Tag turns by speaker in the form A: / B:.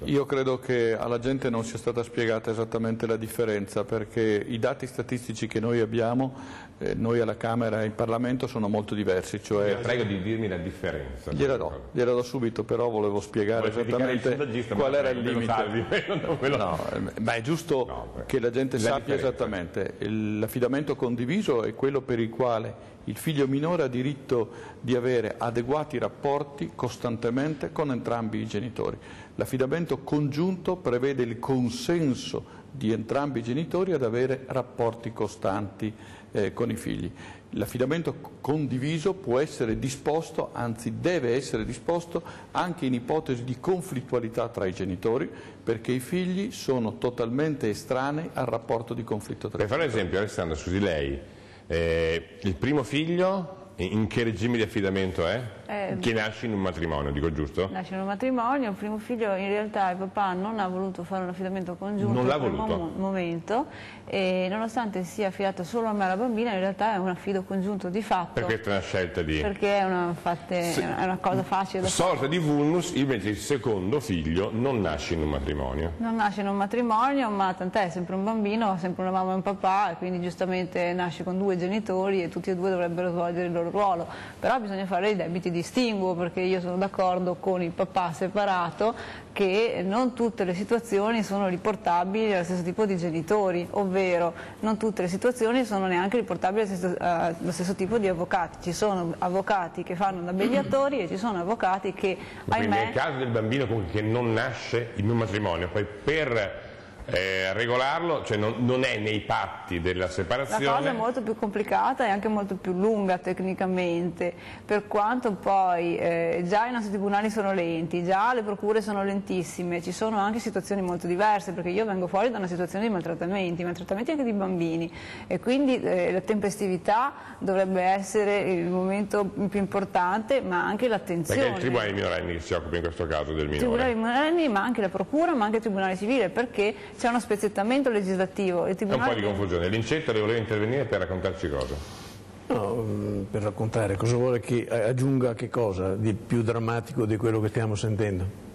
A: Io credo che alla gente non sia stata spiegata esattamente la differenza, perché i dati statistici che noi abbiamo, noi alla Camera e in Parlamento, sono molno diversi. Cioè,
B: prego di dirmi la differenza.
A: Gliela do subito, però volevo spiegare esattamente qual era il limite. No, ma è giusto che la gente sappia esattamente. L'affidamento condiviso è quello per il quale il figlio minore ha diritto di avere adeguati rapporti costantemente con entrambi i genitori. L'affidamento congiunto prevede il consenso di entrambi i genitori ad avere rapporti costanti con i figli. L'affidamento condiviso può essere disposto, anzi deve essere disposto, anche in ipotesi di conflittualità tra i genitori, perché i figli sono totalmente estranei al rapporto di conflitto tra i genitori.
B: Per fare un esempio, Alessandra, scusi lei, il primo figlio in che regime di affidamento è? Che nasce in un matrimonio, dico giusto?
C: Nasce in un matrimonio, il primo figlio in realtà il papà non ha voluto fare un affidamento congiunto
B: in
C: quel momento, e nonostante sia affidato solo a me la bambina, in realtà è un affido congiunto di fatto.
B: Per questa è una scelta di...
C: Perché è una cosa facile da fare.
B: Sorta di vulnus, invece il secondo figlio non nasce in un matrimonio.
C: Non nasce in un matrimonio, ma tant'è, è sempre un bambino, ha sempre una mamma e un papà, e quindi giustamente nasce con due genitori e tutti e due dovrebbero svolgere il loro ruolo. Però bisogna fare i debiti distinguo, perché io sono d'accordo con il papà separato che non tutte le situazioni sono riportabili allo stesso tipo di genitori, ovvero non tutte le situazioni sono neanche riportabili allo stesso tipo di avvocati. Ci sono avvocati che fanno da mediatori e ci sono avvocati che, ahimè...
B: Quindi nel caso del bambino comunque che non nasce in un matrimonio, poi per regolarlo, cioè non è nei patti della separazione.
C: La cosa è molto più complicata e anche molto più lunga tecnicamente, per quanto poi già i nostri tribunali sono lenti, già le procure sono lentissime, ci sono anche situazioni molto diverse, perché io vengo fuori da una situazione di maltrattamenti anche di bambini, e quindi la tempestività dovrebbe essere il momento più importante, ma anche l'attenzione.
B: Perché è il tribunale dei minorenni che si occupa in questo caso del minore?
C: Il tribunale dei minorenni, ma anche la procura, ma anche il tribunale civile, perché c'è uno spezzettamento legislativo.
B: È un po' di confusione. Lincetta, voleva intervenire per raccontarci cosa?
D: No, per raccontare cosa vuole che aggiunga che cosa di più drammatico di quello che stiamo sentendo?